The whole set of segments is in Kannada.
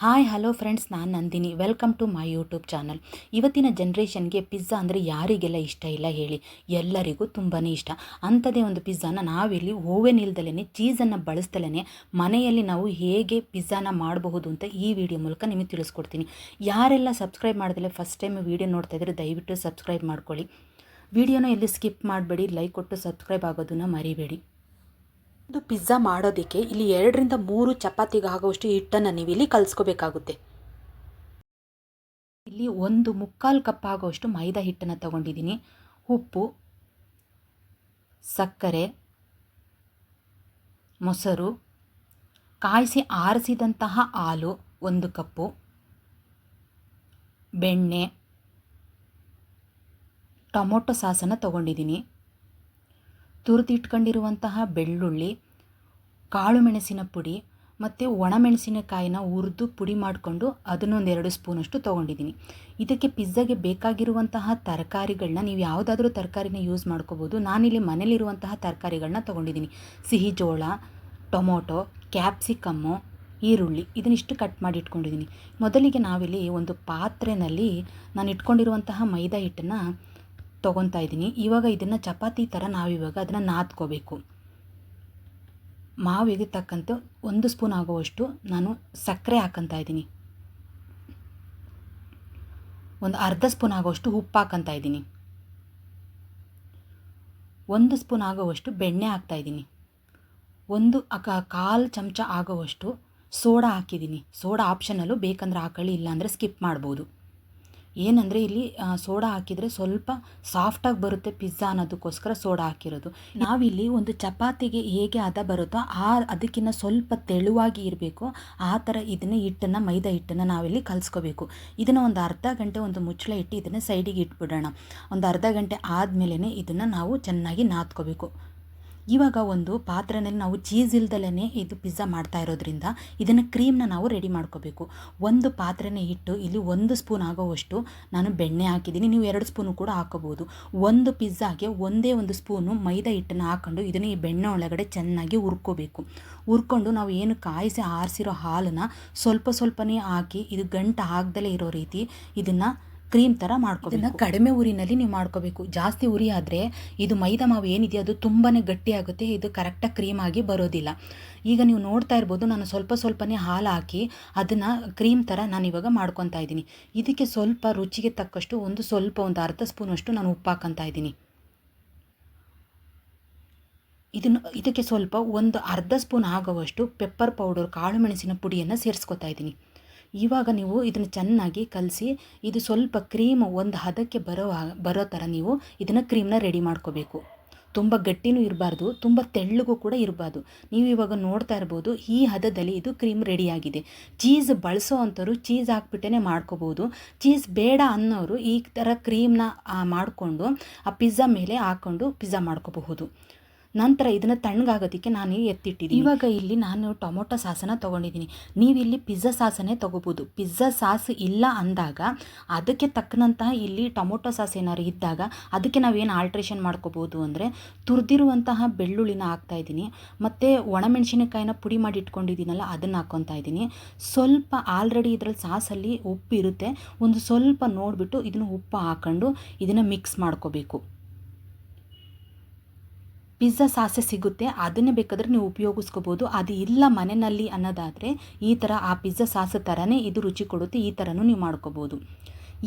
ಹಾಯ್ ಹಲೋ ಫ್ರೆಂಡ್ಸ್, ನಾನು Nandini. Welcome to my YouTube channel. ಇವತ್ತಿನ ಜನ್ರೇಷನ್ಗೆ ಪಿಜ್ಜಾ ಅಂದರೆ ಯಾರಿಗೆಲ್ಲ ಇಷ್ಟ ಇಲ್ಲ ಹೇಳಿ? ಎಲ್ಲರಿಗೂ ತುಂಬಾ ಇಷ್ಟ. ಅಂಥದ್ದೇ ಒಂದು ಪಿಜ್ಜಾನ ನಾವಿಲ್ಲಿ ಓವೆನ್ ಇಲ್ದಲೇ ಚೀಸನ್ನು ಬಳಸ್ದಲೇ ಮನೆಯಲ್ಲಿ ನಾವು ಹೇಗೆ ಪಿಜ್ಜಾನ ಮಾಡಬಹುದು ಅಂತ ಈ ವಿಡಿಯೋ ಮೂಲಕ ನಿಮಗೆ ತಿಳಿಸ್ಕೊಡ್ತೀನಿ. ಯಾರೆಲ್ಲ ಸಬ್ಸ್ಕ್ರೈಬ್ ಮಾಡಿದ್ರೆ ಫಸ್ಟ್ ಟೈಮ್ ವಿಡಿಯೋ ನೋಡ್ತಾ ಇದ್ದರೆ ದಯವಿಟ್ಟು ಸಬ್ಸ್ಕ್ರೈಬ್ ಮಾಡ್ಕೊಳ್ಳಿ. ವಿಡಿಯೋನ ಎಲ್ಲಿ ಸ್ಕಿಪ್ ಮಾಡಬೇಡಿ, ಲೈಕ್ ಕೊಟ್ಟು ಸಬ್ಸ್ಕ್ರೈಬ್ ಆಗೋದನ್ನು ಮರಿಬೇಡಿ. ಇದು ಪಿಜ್ಜಾ ಮಾಡೋದಕ್ಕೆ ಇಲ್ಲಿ 2ರಿಂದ 3 ಚಪಾತಿಗೆ ಆಗುವಷ್ಟು ಹಿಟ್ಟನ್ನು ನೀವು ಇಲ್ಲಿ ಕಲಿಸ್ಕೋಬೇಕಾಗುತ್ತೆ. ಇಲ್ಲಿ 1/4 ಕಪ್ ಆಗುವಷ್ಟು ಮೈದಾ ಹಿಟ್ಟನ್ನು ತಗೊಂಡಿದ್ದೀನಿ. ಉಪ್ಪು, ಸಕ್ಕರೆ, ಮೊಸರು, ಕಾಯಿಸಿ ಆರಿಸಿದಂತಹ ಹಾಲು 1 ಕಪ್ಪು, ಬೆಣ್ಣೆ, ಟೊಮೊಟೊ ಸಾಸನ್ನು ತಗೊಂಡಿದ್ದೀನಿ, ತುರಿದಿಟ್ಕೊಂಡಿರುವಂತಹ ಬೆಳ್ಳುಳ್ಳಿ, ಕಾಳು ಮೆಣಸಿನ ಪುಡಿ ಮತ್ತು ಒಣಮೆಣಸಿನಕಾಯಿನ ಹುರಿದು ಪುಡಿ ಮಾಡಿಕೊಂಡು ಅದನ್ನೊಂದು 2 ಸ್ಪೂನಷ್ಟು ತೊಗೊಂಡಿದ್ದೀನಿ. ಇದಕ್ಕೆ ಪಿಜ್ಜಾಗೆ ಬೇಕಾಗಿರುವಂತಹ ತರಕಾರಿಗಳನ್ನ ನೀವು ಯಾವುದಾದ್ರೂ ತರಕಾರಿನ ಯೂಸ್ ಮಾಡ್ಕೋಬೋದು. ನಾನಿಲ್ಲಿ ಮನೇಲಿರುವಂತಹ ತರಕಾರಿಗಳನ್ನ ತೊಗೊಂಡಿದ್ದೀನಿ. ಸಿಹಿ ಜೋಳ, ಟೊಮೊಟೊ, ಕ್ಯಾಪ್ಸಿಕಮ್ಮು, ಈರುಳ್ಳಿ ಇದನ್ನಿಷ್ಟು ಕಟ್ ಮಾಡಿ ಇಟ್ಕೊಂಡಿದ್ದೀನಿ. ಮೊದಲಿಗೆ ನಾವಿಲ್ಲಿ ಒಂದು ಪಾತ್ರೆಯಲ್ಲಿ ನಾನು ಇಟ್ಕೊಂಡಿರುವಂತಹ ಮೈದಾ ಹಿಟ್ಟನ್ನು ತೊಗೊತಾ ಇದ್ದೀನಿ. ಇವಾಗ ಇದನ್ನು ಚಪಾತಿ ಥರ ನಾವಿವಾಗ ಅದನ್ನು ನಾದ್ಕೋಬೇಕು. ಮಾವಿಗೆ ತಕ್ಕಂತೆ 1 ಸ್ಪೂನ್ ಆಗುವಷ್ಟು ನಾನು ಸಕ್ಕರೆ ಹಾಕ್ಕೊತಾ ಇದ್ದೀನಿ. ಒಂದು ಅರ್ಧ ಸ್ಪೂನ್ ಆಗುವಷ್ಟು ಉಪ್ಪು ಹಾಕ್ಕೊತಾ ಇದ್ದೀನಿ. 1 ಸ್ಪೂನ್ ಆಗುವಷ್ಟು ಬೆಣ್ಣೆ ಹಾಕ್ತಾಯಿದ್ದೀನಿ. 1/4 ಚಮಚ ಆಗುವಷ್ಟು ಸೋಡಾ ಹಾಕಿದ್ದೀನಿ. ಸೋಡಾ ಆಪ್ಷನಲ್ಲು, ಬೇಕಂದ್ರೆ ಹಾಕೊಳ್ಳಿ, ಇಲ್ಲಾಂದರೆ ಸ್ಕಿಪ್ ಮಾಡ್ಬೋದು. ಏನಂದರೆ ಇಲ್ಲಿ ಸೋಡಾ ಹಾಕಿದರೆ ಸ್ವಲ್ಪ ಸಾಫ್ಟಾಗಿ ಬರುತ್ತೆ ಪಿಜ್ಜಾ ಅನ್ನೋದಕ್ಕೋಸ್ಕರ ಸೋಡಾ ಹಾಕಿರೋದು. ನಾವಿಲ್ಲಿ ಒಂದು ಚಪಾತಿಗೆ ಹೇಗೆ ಹದ ಬರುತ್ತೋ ಅದಕ್ಕಿಂತ ಸ್ವಲ್ಪ ತೆಳುವಾಗಿ ಇರಬೇಕು. ಆ ಥರ ಇದನ್ನು ಹಿಟ್ಟನ್ನು, ಮೈದಾ ಹಿಟ್ಟನ್ನು ನಾವಿಲ್ಲಿ ಕಲಿಸ್ಕೋಬೇಕು. ಇದನ್ನು ಒಂದು ಅರ್ಧ ಗಂಟೆ ಒಂದು ಮುಚ್ಚಳ ಇಟ್ಟು ಇದನ್ನು ಸೈಡಿಗೆ ಇಟ್ಬಿಡೋಣ. ಒಂದು ಅರ್ಧ ಗಂಟೆ ಆದಮೇಲೆ ಇದನ್ನು ನಾವು ಚೆನ್ನಾಗಿ ನಾದ್ಕೋಬೇಕು. ಇವಾಗ ಒಂದು ಪಾತ್ರೆಯಲ್ಲಿ ನಾವು ಚೀಸ್ ಇಲ್ದಲೇ ಇದು ಪಿಜ್ಜಾ ಮಾಡ್ತಾ ಇರೋದ್ರಿಂದ ಇದನ್ನು ಕ್ರೀಮ್ನ ನಾವು ರೆಡಿ ಮಾಡ್ಕೋಬೇಕು. ಒಂದು ಪಾತ್ರೆನ ಇಟ್ಟು ಇಲ್ಲಿ 1 ಸ್ಪೂನ್ ಆಗೋವಷ್ಟು ನಾನು ಬೆಣ್ಣೆ ಹಾಕಿದ್ದೀನಿ. ನೀವು 2 ಸ್ಪೂನು ಕೂಡ ಹಾಕೋಬೋದು. ಒಂದು ಪಿಜ್ಜಾಗೆ ಒಂದೇ 1 ಸ್ಪೂನು ಮೈದಾ ಹಿಟ್ಟನ್ನು ಹಾಕ್ಕೊಂಡು ಇದನ್ನು ಈ ಬೆಣ್ಣೆ ಒಳಗಡೆ ಚೆನ್ನಾಗಿ ಹುರ್ಕೋಬೇಕು. ಹುರ್ಕೊಂಡು ನಾವು ಏನು ಕಾಯಿಸಿ ಆರಿಸಿರೋ ಹಾಲನ್ನು ಸ್ವಲ್ಪನೇ ಹಾಕಿ ಇದು ಗಂಟು ಹಾಕ್ದಲೇ ಇರೋ ರೀತಿ ಇದನ್ನು ಕ್ರೀಮ್ ಥರ ಮಾಡ್ಕೋಬೇಕು. ಇದನ್ನು ಕಡಿಮೆ ಉರಿನಲ್ಲಿ ನೀವು ಮಾಡ್ಕೋಬೇಕು. ಜಾಸ್ತಿ ಉರಿ ಆದರೆ ಇದು ಮೈದಾ ಮಾವು ಏನಿದೆ ಅದು ತುಂಬಾ ಗಟ್ಟಿಯಾಗುತ್ತೆ, ಇದು ಕರೆಕ್ಟಾಗಿ ಕ್ರೀಮ್ ಆಗಿ ಬರೋದಿಲ್ಲ. ಈಗ ನೀವು ನೋಡ್ತಾ ಇರ್ಬೋದು, ನಾನು ಸ್ವಲ್ಪನೇ ಹಾಲು ಹಾಕಿ ಅದನ್ನು ಕ್ರೀಮ್ ಥರ ನಾನು ಇವಾಗ ಮಾಡ್ಕೊತಾ ಇದ್ದೀನಿ. ಇದಕ್ಕೆ ಸ್ವಲ್ಪ ರುಚಿಗೆ ತಕ್ಕಷ್ಟು ಒಂದು ಅರ್ಧ ಸ್ಪೂನಷ್ಟು ನಾನು ಉಪ್ಪು ಹಾಕ್ಕೊತಾ ಇದ್ದೀನಿ. ಇದಕ್ಕೆ ಸ್ವಲ್ಪ ಒಂದು ಅರ್ಧ ಸ್ಪೂನ್ ಆಗುವಷ್ಟು ಪೆಪ್ಪರ್ ಪೌಡರ್, ಕಾಳು ಮೆಣಸಿನ ಪುಡಿಯನ್ನು ಸೇರಿಸ್ಕೊತಾ ಇದ್ದೀನಿ. ಇವಾಗ ನೀವು ಇದನ್ನು ಚೆನ್ನಾಗಿ ಕಲಸಿ ಇದು ಸ್ವಲ್ಪ ಕ್ರೀಮ್ ಒಂದು ಹದಕ್ಕೆ ಬರೋ ಥರ ನೀವು ಇದನ್ನು ಕ್ರೀಮ್ನ ರೆಡಿ ಮಾಡ್ಕೋಬೇಕು. ತುಂಬ ಗಟ್ಟಿನೂ ಇರಬಾರ್ದು, ತುಂಬ ತೆಳ್ಳಗೂ ಕೂಡ ಇರಬಾರ್ದು. ನೀವು ಇವಾಗ ನೋಡ್ತಾ ಇರ್ಬೋದು, ಈ ಹದದಲ್ಲಿ ಇದು ಕ್ರೀಮ್ ರೆಡಿಯಾಗಿದೆ. ಚೀಸ್ ಬಳಸೋ ಅಂಥವ್ರು ಚೀಸ್ ಹಾಕ್ಬಿಟ್ಟೇ ಮಾಡ್ಕೋಬೋದು. ಚೀಸ್ ಬೇಡ ಅನ್ನೋರು ಈ ಥರ ಕ್ರೀಮ್ನ ಮಾಡಿಕೊಂಡು ಆ ಪಿಜ್ಜಾ ಮೇಲೆ ಹಾಕ್ಕೊಂಡು ಪಿಜ್ಜಾ ಮಾಡ್ಕೋಬಹುದು. ನಂತರ ಇದನ್ನು ತಣ್ಣಗಾಗೋದಕ್ಕೆ ನಾನು ಎತ್ತಿಟ್ಟಿದ್ದೀನಿ. ಇವಾಗ ಇಲ್ಲಿ ನಾನು ಟೊಮೊಟೊ ಸಾಸನ್ನು ತೊಗೊಂಡಿದ್ದೀನಿ. ನೀವಿಲ್ಲಿ ಪಿಜ್ಜಾ ಸಾಸನ್ನೇ ತೊಗೋಬೋದು. ಪಿಜ್ಜಾ ಸಾಸ್ ಇಲ್ಲ ಅಂದಾಗ ಅದಕ್ಕೆ ತಕ್ಕನಂತಹ ಇಲ್ಲಿ ಟೊಮೊಟೊ ಸಾಸ್ ಏನಾದ್ರು ಇದ್ದಾಗ ಅದಕ್ಕೆ ನಾವೇನು ಆಲ್ಟ್ರೇಷನ್ ಮಾಡ್ಕೋಬೋದು ಅಂದರೆ ತುರಿದಿರುವಂತಹ ಬೆಳ್ಳುಳ್ಳಿನ ಹಾಕ್ತಾಯಿದ್ದೀನಿ, ಮತ್ತು ಒಣಮೆಣಸಿನಕಾಯಿನ ಪುಡಿ ಮಾಡಿ ಇಟ್ಕೊಂಡಿದ್ದೀನಲ್ಲ ಅದನ್ನು ಹಾಕ್ಕೊತಾ ಇದ್ದೀನಿ. ಸ್ವಲ್ಪ ಆಲ್ರೆಡಿ ಇದರಲ್ಲಿ ಸಾಸಲ್ಲಿ ಉಪ್ಪು ಇರುತ್ತೆ, ಒಂದು ಸ್ವಲ್ಪ ನೋಡಿಬಿಟ್ಟು ಇದನ್ನು ಉಪ್ಪು ಹಾಕ್ಕೊಂಡು ಇದನ್ನು ಮಿಕ್ಸ್ ಮಾಡ್ಕೋಬೇಕು. ಪಿಜ್ಜಾ ಸಾಸೆ ಸಿಗುತ್ತೆ, ಅದನ್ನೇ ಬೇಕಾದರೆ ನೀವು ಉಪಯೋಗಿಸ್ಕೋಬೋದು. ಅದು ಇಲ್ಲ ಮನೆಯಲ್ಲಿ ಅನ್ನೋದಾದರೆ ಈ ಥರ ಆ ಪಿಜ್ಜಾ ಸಾಸ್ ಥರನೇ ಇದು ರುಚಿ ಕೊಡುತ್ತೆ, ಈ ಥರನೂ ನೀವು ಮಾಡ್ಕೋಬೋದು.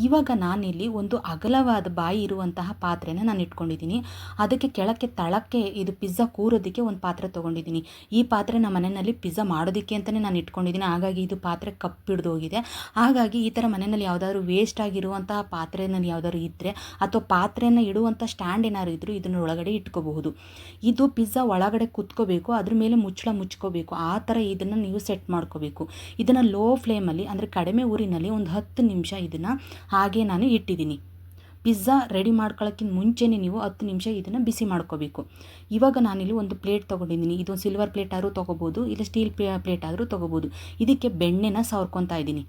ಇವಾಗ ನಾನಿಲ್ಲಿ ಒಂದು ಅಗಲವಾದ ಬಾಯಿ ಇರುವಂತಹ ಪಾತ್ರೆನ ನಾನು ಇಟ್ಕೊಂಡಿದ್ದೀನಿ. ಅದಕ್ಕೆ ತಳಕ್ಕೆ ಇದು ಪಿಜ್ಜಾ ಕೂರೋದಕ್ಕೆ ಒಂದು ಪಾತ್ರೆ ತೊಗೊಂಡಿದ್ದೀನಿ. ಈ ಪಾತ್ರೆ ನಮ್ಮ ಮನೆಯಲ್ಲಿ ಪಿಜ್ಜಾ ಮಾಡೋದಕ್ಕೆ ಅಂತಲೇ ನಾನು ಇಟ್ಕೊಂಡಿದ್ದೀನಿ. ಹಾಗಾಗಿ ಇದು ಪಾತ್ರೆ ಕಪ್ಪಿಡ್ದೋಗಿದೆ. ಹಾಗಾಗಿ ಈ ಥರ ಮನೆಯಲ್ಲಿ ಯಾವುದಾದ್ರು ವೇಸ್ಟ್ ಆಗಿರುವಂತಹ ಪಾತ್ರೆನಲ್ಲಿ ಯಾವುದಾದ್ರು ಇದ್ದರೆ ಅಥವಾ ಪಾತ್ರೆನ ಇಡುವಂಥ ಸ್ಟ್ಯಾಂಡ್ ಏನಾದ್ರು ಇದ್ದರೂ ಇದನ್ನ ಒಳಗಡೆ ಇಟ್ಕೋಬಹುದು. ಇದು ಪಿಜ್ಜಾ ಒಳಗಡೆ ಕುತ್ಕೋಬೇಕು, ಅದ್ರ ಮೇಲೆ ಮುಚ್ಚಳ ಮುಚ್ಕೋಬೇಕು. ಆ ಥರ ಇದನ್ನು ನೀವು ಸೆಟ್ ಮಾಡ್ಕೋಬೇಕು. ಇದನ್ನು ಲೋ ಫ್ಲೇಮಲ್ಲಿ ಅಂದರೆ ಕಡಿಮೆ ಊರಿನಲ್ಲಿ ಒಂದು 10 ನಿಮಿಷ ಇದನ್ನು ಹಾಗೆ ನಾನು ಇಟ್ಟಿದ್ದೀನಿ. ಪಿಜ್ಜಾ ರೆಡಿ ಮಾಡ್ಕೊಳ್ಳೋಕ್ಕಿಂತ ಮುಂಚೆನೇ ನೀವು 10 ನಿಮಿಷ ಇದನ್ನು ಬಿಸಿ ಮಾಡ್ಕೋಬೇಕು. ಇವಾಗ ನಾನಿಲ್ಲಿ ಒಂದು ಪ್ಲೇಟ್ ತೊಗೊಂಡಿದ್ದೀನಿ. ಇದು ಸಿಲ್ವರ್ ಪ್ಲೇಟ್ ಆದರೂ ತೊಗೋಬೋದು, ಇಲ್ಲ ಸ್ಟೀಲ್ ಪ್ಲೇಟ್ ಆದರೂ ತೊಗೋಬೋದು. ಇದಕ್ಕೆ ಬೆಣ್ಣೆನ ಸವರ್ಕೊತಾ ಇದ್ದೀನಿ.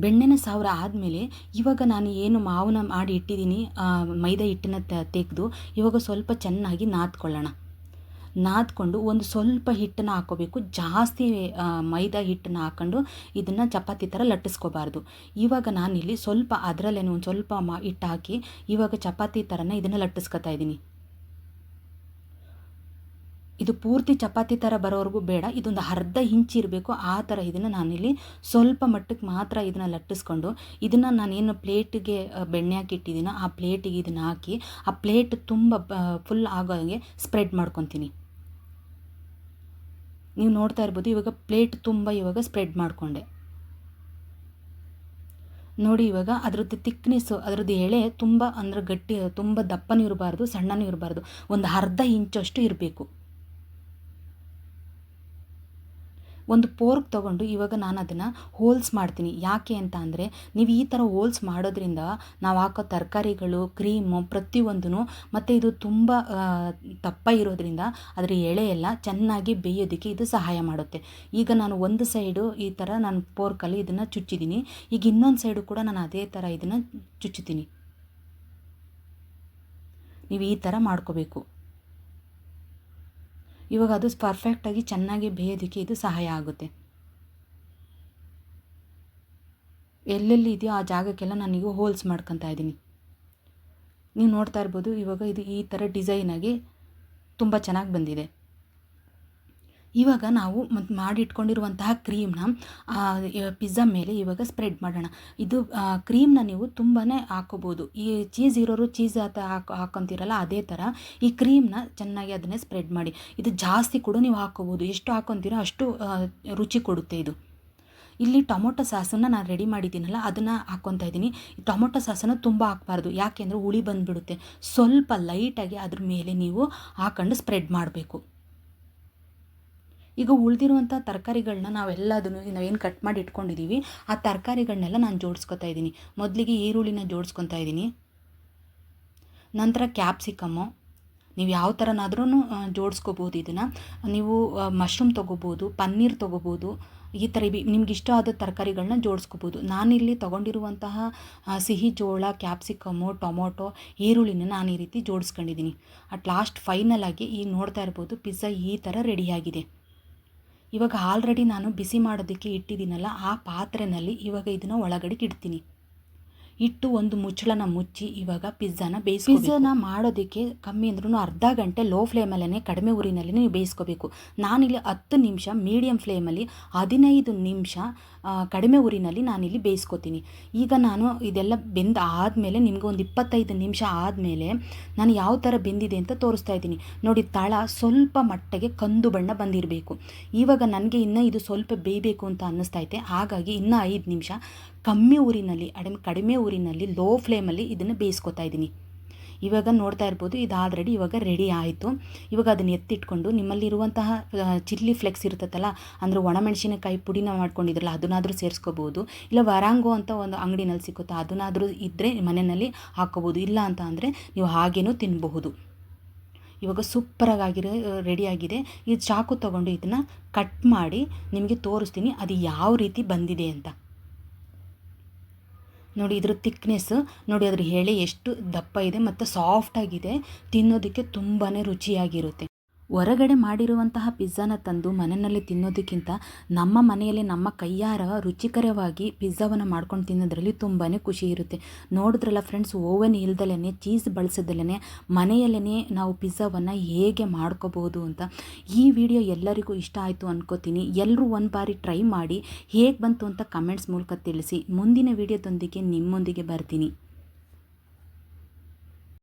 ಬೆಣ್ಣೆನ ಸವರ ಆದಮೇಲೆ ಇವಾಗ ನಾನು ಏನು ಮಾವನ್ನ ಮಾಡಿ ಇಟ್ಟಿದ್ದೀನಿ, ಮೈದಾ ಹಿಟ್ಟನ್ನು ತೆಗೆದು ಇವಾಗ ಸ್ವಲ್ಪ ಚೆನ್ನಾಗಿ ನಾದ್ಕೊಳ್ಳೋಣ. ನಾದ್ಕೊಂಡು ಒಂದು ಸ್ವಲ್ಪ ಹಿಟ್ಟನ್ನು ಹಾಕ್ಕೋಬೇಕು. ಜಾಸ್ತಿ ಮೈದಾ ಹಿಟ್ಟನ್ನು ಹಾಕ್ಕೊಂಡು ಇದನ್ನು ಚಪಾತಿ ಥರ ಲಟ್ಟಿಸ್ಕೋಬಾರ್ದು. ಇವಾಗ ನಾನಿಲ್ಲಿ ಸ್ವಲ್ಪ ಅದರಲ್ಲೇ ಒಂದು ಸ್ವಲ್ಪ ಹಿಟ್ಟು ಹಾಕಿ ಇವಾಗ ಚಪಾತಿ ಥರನೇ ಇದನ್ನು ಲಟ್ಟಿಸ್ಕೊತಾ ಇದ್ದೀನಿ. ಇದು ಪೂರ್ತಿ ಚಪಾತಿ ಥರ ಬರೋವರೆಗೂ ಬೇಡ, ಇದೊಂದು ಅರ್ಧ ಇಂಚ್ ಇರಬೇಕು. ಆ ಥರ ಇದನ್ನು ನಾನಿಲ್ಲಿ ಸ್ವಲ್ಪ ಮಟ್ಟಕ್ಕೆ ಮಾತ್ರ ಇದನ್ನು ಲಟ್ಟಿಸ್ಕೊಂಡು ಇದನ್ನು ನಾನೇನು ಪ್ಲೇಟಿಗೆ ಬೆಣ್ಣೆ ಹಾಕಿ ಇಟ್ಟಿದ್ದೀನೋ ಆ ಪ್ಲೇಟಿಗೆ ಇದನ್ನು ಹಾಕಿ ಆ ಪ್ಲೇಟ್ ತುಂಬ ಫುಲ್ ಆಗೋ ಹಾಗೆ ಸ್ಪ್ರೆಡ್ ಮಾಡ್ಕೊತೀನಿ. ನೀವು ನೋಡ್ತಾ ಇರ್ಬೋದು ಇವಾಗ ಪ್ಲೇಟ್ ತುಂಬ ಇವಾಗ ಸ್ಪ್ರೆಡ್ ಮಾಡಿಕೊಂಡೆ ನೋಡಿ. ಇವಾಗ ಅದರದ್ದು ತಿಕ್ನೆಸ್ಸು, ಅದರದ್ದು ಎಳೆ ತುಂಬ ಅಂದರೆ ಗಟ್ಟಿ, ತುಂಬ ದಪ್ಪನೂ ಇರಬಾರ್ದು, ಸಣ್ಣನೂ ಇರಬಾರ್ದು, ಒಂದು ಅರ್ಧ ಇಂಚಷ್ಟು ಇರಬೇಕು. ಒಂದು ಪೋರ್ಕ್ ತೊಗೊಂಡು ಇವಾಗ ನಾನು ಅದನ್ನು ಹೋಲ್ಸ್ ಮಾಡ್ತೀನಿ. ಯಾಕೆ ಅಂತ ಅಂದರೆ ನೀವು ಈ ಥರ ಹೋಲ್ಸ್ ಮಾಡೋದ್ರಿಂದ ನಾವು ಹಾಕೋ ತರಕಾರಿಗಳು, ಕ್ರೀಮು ಪ್ರತಿಯೊಂದೂ ಮತ್ತು ಇದು ತುಂಬ ದಪ್ಪ ಇರೋದ್ರಿಂದ ಅದರ ಎಳೆ ಎಲ್ಲ ಚೆನ್ನಾಗಿ ಬೇಯೋದಕ್ಕೆ ಇದು ಸಹಾಯ ಮಾಡುತ್ತೆ. ಈಗ ನಾನು ಒಂದು ಸೈಡು ಈ ಥರ ನಾನು ಪೋರ್ಕಲ್ಲಿ ಇದನ್ನು ಚುಚ್ಚಿದ್ದೀನಿ. ಈಗ ಇನ್ನೊಂದು ಸೈಡು ಕೂಡ ನಾನು ಅದೇ ಥರ ಇದನ್ನು ಚುಚ್ಚುತ್ತೀನಿ. ನೀವು ಈ ಥರ ಮಾಡ್ಕೋಬೇಕು. ಇವಾಗ ಅದು ಪರ್ಫೆಕ್ಟಾಗಿ ಚೆನ್ನಾಗಿ ಬೇಯೋದಕ್ಕೆ ಇದು ಸಹಾಯ ಆಗುತ್ತೆ. ಎಲ್ಲೆಲ್ಲಿ ಇದೆಯೋ ಆ ಜಾಗಕ್ಕೆಲ್ಲ ನಾನೀಗ ಹೋಲ್ಸ್ ಮಾಡ್ಕೊತಾ ಇದ್ದೀನಿ. ನೀವು ನೋಡ್ತಾ ಇರ್ಬೋದು ಇವಾಗ ಇದು ಈ ಥರ ಡಿಸೈನಾಗಿ ತುಂಬ ಚೆನ್ನಾಗಿ ಬಂದಿದೆ. ಇವಾಗ ನಾವು ಮಾಡಿಟ್ಕೊಂಡಿರುವಂತಹ ಕ್ರೀಮ್ನ ಪಿಜ್ಜಾ ಮೇಲೆ ಇವಾಗ ಸ್ಪ್ರೆಡ್ ಮಾಡೋಣ. ಇದು ಕ್ರೀಮ್ನ ನೀವು ತುಂಬಾ ಹಾಕೋಬೋದು. ಈ ಚೀಸ್ ಇರೋರು ಚೀಸ್ ಹಾಕೊತೀರಲ್ಲ ಅದೇ ಥರ ಈ ಕ್ರೀಮ್ನ ಚೆನ್ನಾಗಿ ಅದನ್ನೇ ಸ್ಪ್ರೆಡ್ ಮಾಡಿ. ಇದು ಜಾಸ್ತಿ ಕೂಡ ನೀವು ಹಾಕೋಬೋದು, ಎಷ್ಟು ಹಾಕೊತೀರೋ ಅಷ್ಟು ರುಚಿ ಕೊಡುತ್ತೆ ಇದು. ಇಲ್ಲಿ ಟೊಮೊಟೊ ಸಾಸನ್ನು ನಾನು ರೆಡಿ ಮಾಡಿದ್ದೀನಲ್ಲ ಅದನ್ನು ಹಾಕ್ಕೊತಾ ಇದ್ದೀನಿ. ಟೊಮೊಟೊ ಸಾಸನ್ನು ತುಂಬ ಹಾಕಬಾರ್ದು, ಯಾಕೆಂದರೆ ಹುಳಿ ಬಂದುಬಿಡುತ್ತೆ. ಸ್ವಲ್ಪ ಲೈಟಾಗಿ ಅದ್ರ ಮೇಲೆ ನೀವು ಹಾಕೊಂಡು ಸ್ಪ್ರೆಡ್ ಮಾಡಬೇಕು. ಈಗ ಉಳಿದಿರುವಂಥ ತರಕಾರಿಗಳನ್ನ ನಾವೇನು ಕಟ್ ಮಾಡಿ ಇಟ್ಕೊಂಡಿದ್ದೀವಿ ಆ ತರಕಾರಿಗಳನ್ನೆಲ್ಲ ನಾನು ಜೋಡಿಸ್ಕೊತಾ ಇದ್ದೀನಿ. ಮೊದಲಿಗೆ ಈರುಳ್ಳಿನ ಜೋಡಿಸ್ಕೊತಾ ಇದ್ದೀನಿ. ನಂತರ ಕ್ಯಾಪ್ಸಿಕಮ್ಮು, ನೀವು ಯಾವ ಥರನಾದ್ರೂ ಜೋಡಿಸ್ಕೋಬೋದು. ಇದನ್ನು ನೀವು ಮಶ್ರೂಮ್ ತೊಗೋಬೋದು, ಪನ್ನೀರ್ ತೊಗೋಬೋದು, ಈ ಥರ ನಿಮ್ಗೆ ಇಷ್ಟ ಆದ ತರಕಾರಿಗಳನ್ನ ಜೋಡಿಸ್ಕೋಬೋದು. ನಾನಿಲ್ಲಿ ತೊಗೊಂಡಿರುವಂತಹ ಸಿಹಿ ಜೋಳ, ಕ್ಯಾಪ್ಸಿಕಮ್ಮು, ಟೊಮೊಟೊ, ಈರುಳ್ಳಿನ ನಾನು ಈ ರೀತಿ ಜೋಡಿಸ್ಕೊಂಡಿದ್ದೀನಿ. ಅಟ್ ಲಾಸ್ಟ್ ಫೈನಲ್ ಆಗಿ ಈಗ ನೋಡ್ತಾ ಇರ್ಬೋದು ಪಿಜ್ಜಾ ಈ ಥರ ರೆಡಿಯಾಗಿದೆ. ಇವಾಗ ಆಲ್ರೆಡಿ ನಾನು ಬಿಸಿ ಮಾಡೋದಕ್ಕೆ ಇಟ್ಟಿದ್ದೀನಲ್ಲ ಆ ಪಾತ್ರೆಯಲ್ಲಿ ಇವಾಗ ಇದನ್ನು ಒಳಗಡೆ ಇಡ್ತೀನಿ. ಇಟ್ಟು ಒಂದು ಮುಚ್ಚಳನ ಮುಚ್ಚಿ ಇವಾಗ ಪಿಜ್ಜಾನ ಪಿಜ್ಜಾನ ಮಾಡೋದಕ್ಕೆ ಕಮ್ಮಿ ಅಂದ್ರೂ ಅರ್ಧ ಗಂಟೆ ಲೋ ಫ್ಲೇಮಲ್ಲೇ ಕಡಿಮೆ ಉರಿನಲ್ಲಿ ನೀವು ಬೇಯಿಸ್ಕೋಬೇಕು. ನಾನಿಲ್ಲಿ 10 ನಿಮಿಷ ಮೀಡಿಯಮ್ ಫ್ಲೇಮಲ್ಲಿ, 15 ನಿಮಿಷ ಕಡಿಮೆ ಉರಿನಲ್ಲಿ ನಾನಿಲ್ಲಿ ಬೇಯಿಸ್ಕೊತೀನಿ. ಈಗ ನಾನು ಇದೆಲ್ಲ ಬೆಂದು ಆದಮೇಲೆ ನಿಮಗೆ ಒಂದು 25 ನಿಮಿಷ ಆದಮೇಲೆ ನಾನು ಯಾವ ಥರ ಬೆಂದಿದೆ ಅಂತ ತೋರಿಸ್ತಾ ಇದ್ದೀನಿ ನೋಡಿ. ತಳ ಸ್ವಲ್ಪ ಮಟ್ಟಿಗೆ ಕಂದು ಬಣ್ಣ ಬಂದಿರಬೇಕು. ಇವಾಗ ನನಗೆ ಇನ್ನೂ ಇದು ಸ್ವಲ್ಪ ಬೇಯಬೇಕು ಅಂತ ಅನ್ನಿಸ್ತೈತೆ. ಹಾಗಾಗಿ ಇನ್ನೂ 5 ನಿಮಿಷ ಕಮ್ಮಿ ಊರಿನಲ್ಲಿ ಕಡಿಮೆ ಊರಿನಲ್ಲಿ ಲೋ ಫ್ಲೇಮಲ್ಲಿ ಇದನ್ನು ಬೇಯಿಸ್ಕೊತಾ ಇದ್ದೀನಿ. ಇವಾಗ ನೋಡ್ತಾ ಇರ್ಬೋದು ಇದು ಆಲ್ರೆಡಿ ಇವಾಗ ರೆಡಿ ಆಯಿತು. ಇವಾಗ ಅದನ್ನು ಎತ್ತಿಟ್ಕೊಂಡು ನಿಮ್ಮಲ್ಲಿರುವಂತಹ ಚಿಲ್ಲಿ ಫ್ಲೆಕ್ಸ್ ಇರ್ತದಲ್ಲ, ಅಂದರೆ ಒಣಮೆಣಸಿನಕಾಯಿ ಪುಡಿನ ಮಾಡ್ಕೊಂಡಿದ್ರಲ್ಲ ಅದನ್ನಾದರೂ ಸೇರಿಸ್ಕೋಬೋದು. ಇಲ್ಲ ವರಾಂಗೋ ಅಂತ ಒಂದು ಅಂಗಡಿನಲ್ಲಿ ಸಿಕ್ಕುತ್ತೆ, ಅದನ್ನಾದರೂ ಇದ್ದರೆ ಮನೆಯಲ್ಲಿ ಹಾಕ್ಕೋಬೋದು. ಇಲ್ಲ ಅಂತ ಅಂದರೆ ನೀವು ಹಾಗೇನೂ ತಿನ್ನಬಹುದು. ಇವಾಗ ಸೂಪರಾಗಿರೋ ರೆಡಿಯಾಗಿದೆ. ಇದು ಚಾಕು ತೊಗೊಂಡು ಇದನ್ನು ಕಟ್ ಮಾಡಿ ನಿಮಗೆ ತೋರಿಸ್ತೀನಿ ಅದು ಯಾವ ರೀತಿ ಬಂದಿದೆ ಅಂತ. ನೋಡಿ ಇದ್ರ ಥಿಕ್ನೆಸ್ ನೋಡಿ, ಅದ್ರ ಎಳೆ ಎಷ್ಟು ದಪ್ಪ ಇದೆ ಮತ್ತು ಸಾಫ್ಟಾಗಿದೆ. ತಿನ್ನೋದಕ್ಕೆ ತುಂಬಾ ರುಚಿಯಾಗಿರುತ್ತೆ. ಹೊರಗಡೆ ಮಾಡಿರುವಂತಹ ಪಿಜ್ಜಾನ ತಂದು ಮನೆಯಲ್ಲಿ ತಿನ್ನೋದಕ್ಕಿಂತ ನಮ್ಮ ಮನೆಯಲ್ಲಿ ನಮ್ಮ ಕೈಯಾರ ರುಚಿಕರವಾಗಿ ಪಿಜ್ಜಾವನ್ನು ಮಾಡ್ಕೊಂಡು ತಿನ್ನೋದ್ರಲ್ಲಿ ತುಂಬಾ ಖುಷಿ ಇರುತ್ತೆ. ನೋಡಿದ್ರಲ್ಲ ಫ್ರೆಂಡ್ಸ್, ಓವನ್ ಇಲ್ದಲೇ ಚೀಸ್ ಬಳಸದಲ್ಲೇ ಮನೆಯಲ್ಲೇ ನಾವು ಪಿಜ್ಜಾವನ್ನು ಹೇಗೆ ಮಾಡ್ಕೋಬೋದು ಅಂತ. ಈ ವಿಡಿಯೋ ಎಲ್ಲರಿಗೂ ಇಷ್ಟ ಆಯಿತು ಅನ್ಕೋತೀನಿ. ಎಲ್ಲರೂ ಒಂದು ಬಾರಿ ಟ್ರೈ ಮಾಡಿ ಹೇಗೆ ಬಂತು ಅಂತ ಕಮೆಂಟ್ಸ್ ಮೂಲಕ ತಿಳಿಸಿ. ಮುಂದಿನ ವಿಡಿಯೋದೊಂದಿಗೆ ನಿಮ್ಮೊಂದಿಗೆ ಬರ್ತೀನಿ.